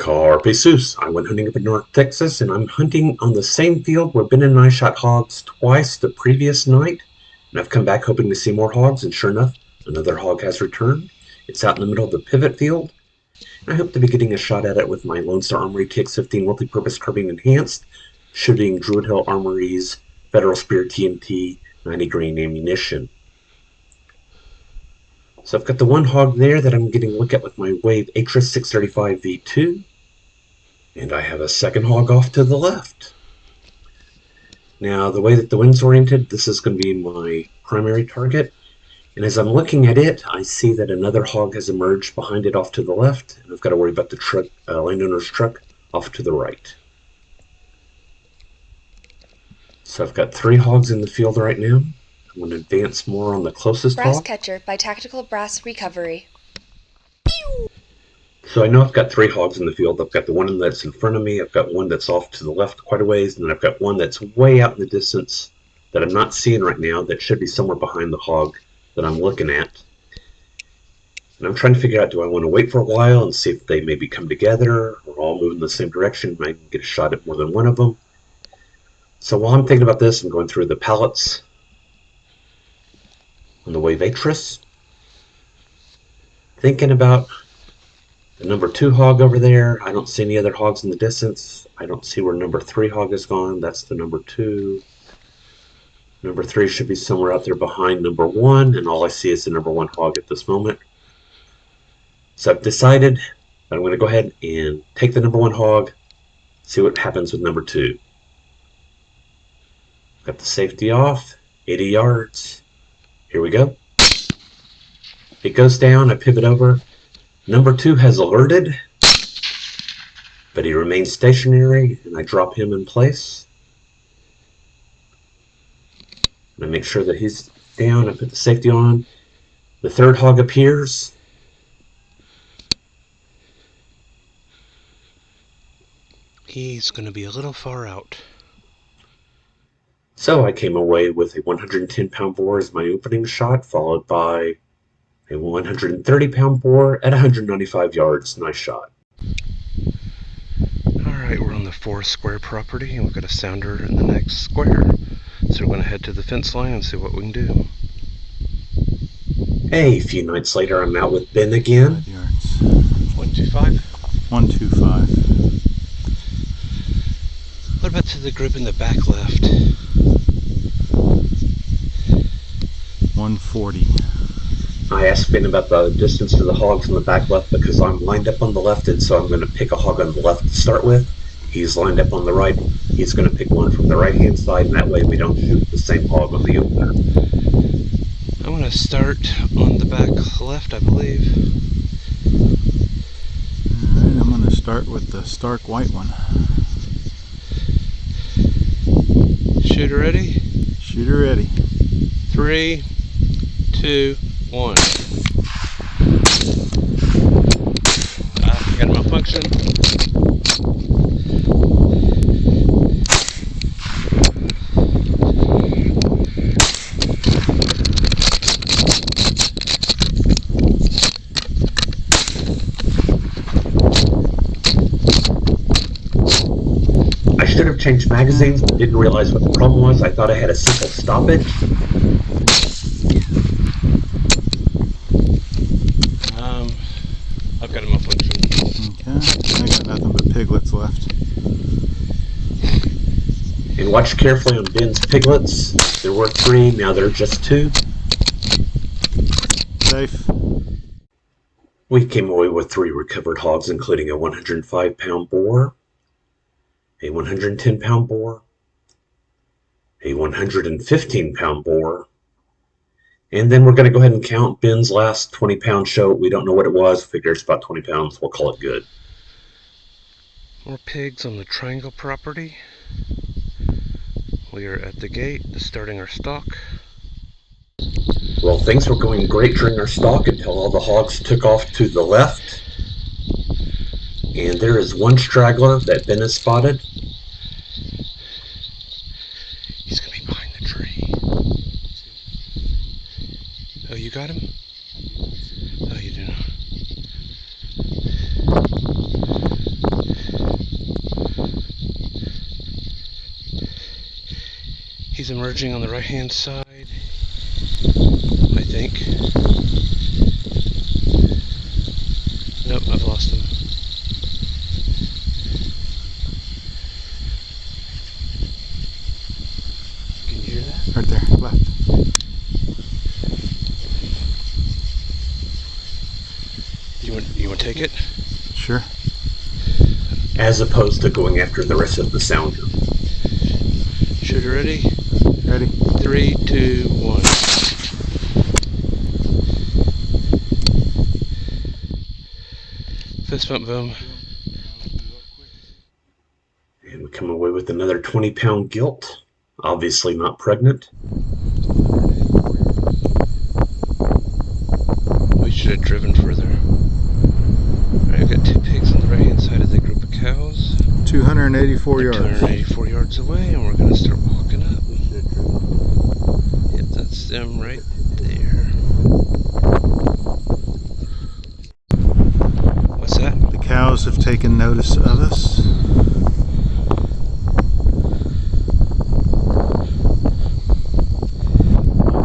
Carpe Sus. I went hunting up in North Texas, and I'm hunting on the same field where Ben and I shot hogs twice the previous night. And I've come back hoping to see more hogs, and sure enough, another hog has returned. It's out in the middle of the pivot field. And I hope to be getting a shot at it with my Lone Star Armory TX15 multi-purpose carbine enhanced, shooting Super Yoter Armory's Federal Spear TNT 90 grain ammunition. So I've got the one hog there that I'm getting a look at with my Wave Atris 635 V2. And I have a second hog off to the left. Now, the way that the wind's oriented, this is going to be my primary target. And as I'm looking at it, I see that another hog has emerged behind it off to the left. And I've got to worry about the truck, landowner's truck off to the right. So I've got 3 hogs in the field right now. I'm going to advance more on the closest Brass hog. Catcher by Tactical Brass Recovery. So I know I've got 3 hogs in the field. I've got the one that's in front of me, I've got one that's off to the left quite a ways, and then I've got one that's way out in the distance that I'm not seeing right now that should be somewhere behind the hog that I'm looking at. And I'm trying to figure out, do I want to wait for a while and see if they maybe come together or all move in the same direction and I can get a shot at more than one of them. So while I'm thinking about this, I'm going through the pallets on the Wave Atris, thinking about the number 2 hog over there. I don't see any other hogs in the distance. I don't see where number 3 hog is gone. That's the number 2. Number 3 should be somewhere out there behind number 1, and all I see is the number 1 hog at this moment. So I've decided that I'm going to go ahead and take the number 1 hog, see what happens with number 2. Got the safety off, 80 yards. Here we go. It goes down, I pivot over. Number 2 has alerted, but he remains stationary, and I drop him in place. And I make sure that he's down. I put the safety on. The 3rd hog appears. He's going to be a little far out. So I came away with a 110-pound boar as my opening shot, followed by a 130-pound boar at 195 yards. Nice shot. Alright, we're on the 4 square property, and we've got a sounder in the next square. So we're going to head to the fence line and see what we can do. Hey, a few nights later, I'm out with Ben again. 125? 125. What about to the group in the back left? 140. I asked Ben about the distance to the hogs on the back left because I'm lined up on the left, and so I'm going to pick a hog on the left to start with. He's lined up on the right. He's going to pick one from the right-hand side, and that way we don't shoot the same hog on the opener. I'm going to start on the back left, I believe. Alright, I'm going to start with the stark white one. Shooter ready? Shooter ready. 3, 2, 1. Got a malfunction. I should have changed magazines, but didn't realize what the problem was. I thought I had a simple stoppage. I've got a malfunction. Okay, I got nothing but piglets left. And watch carefully on Ben's piglets. There were 3, now there are just 2. Safe. We came away with 3 recovered hogs, including a 105-pound boar, a 110-pound boar, a 115-pound boar, and then we're going to go ahead and count Ben's last 20-pound show. We don't know what it was. Figure it's about 20 pounds. We'll call it good. More pigs on the triangle property. We are at the gate, starting our stalk. Well, things were going great during our stalk until all the hogs took off to the left. And there is one straggler that Ben has spotted. He's going to be behind the tree. Oh, you got him? Oh, you do not. He's emerging on the right hand side, I think. Nope, I've lost him. Can you hear that? Right there, left. You want to take it? Sure. As opposed to going after the rest of the sounder. Shooter ready? Ready? 3, 2, 1. Fist bump boom. And we come away with another 20-pound gilt. Obviously not pregnant. We should have driven further. Alright, I've got 2 pigs on the right hand side of the group of cows. 284 They're yards. 284 yards away, and we're going to start walking up. Yep, that's them right there. What's that? The cows have taken notice of us.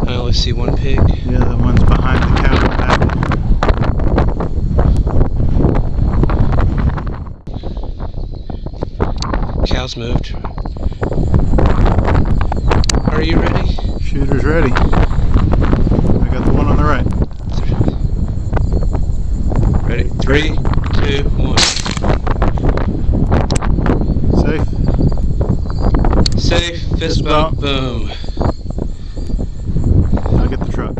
I only see one pig. Yeah, the one's behind the cow pack. Cows moved. Are you ready? Shooter's ready. I got the one on the right. Ready? 3, 2, 1. Safe. Safe, fist bump, boom. I'll get the truck.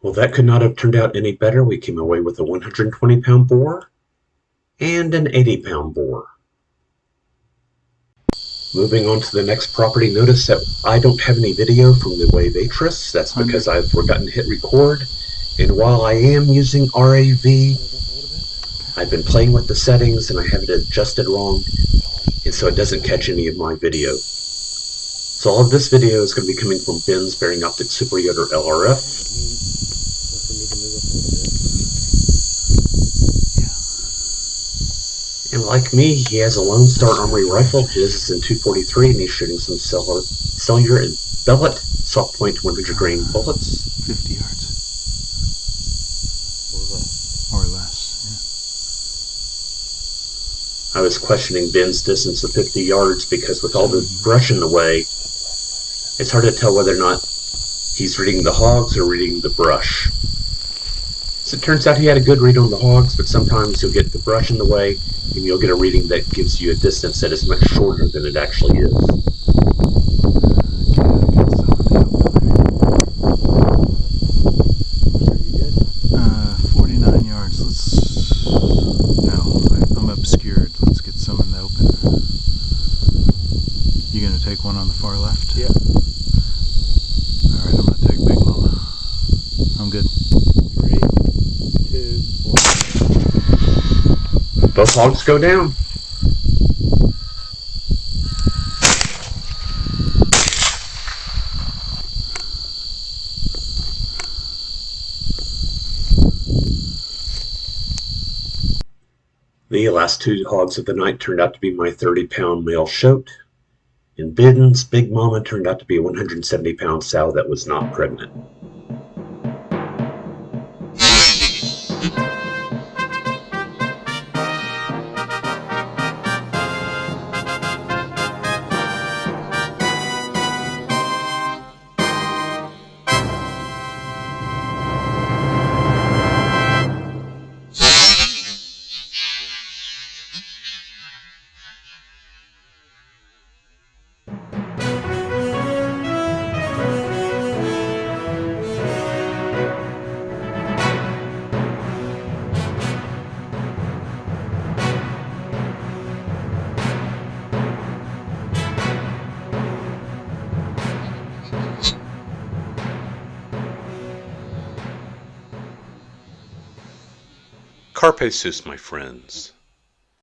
Well, that could not have turned out any better. We came away with a 120-pound boar and an 80-pound boar. Moving on to the next property, notice that I don't have any video from the wave Atris. That's because I've forgotten to hit record. And while I am using RAV, I've been playing with the settings and I have it adjusted wrong, and so it doesn't catch any of my video. So all of this video is going to be coming from Ben's Bearing Optics Super Yoter LRF. And like me, he has a Lone Star Armory rifle. His is in 243, and he's shooting some cellular and billet soft point 100 grain bullets. 50 yards. Or less, I was questioning Ben's distance of 50 yards because with all the brush in the way, it's hard to tell whether or not he's reading the hogs or reading the brush. So it turns out he had a good read on the hogs, but sometimes you'll get the brush in the way and you'll get a reading that gives you a distance that is much shorter than it actually is. Okay, I'll get some of the open there. 49 yards. I'm obscured. Let's get some in the open. You gonna take one on the far left? Yeah. Alright, I'm gonna take Big Mama. I'm good. 3, 2, 1. Both hogs go down. The last 2 hogs of the night turned out to be my 30-pound male shote, and Ben's Big Mama turned out to be a 170-pound sow that was not pregnant. Carpe sus, my friends.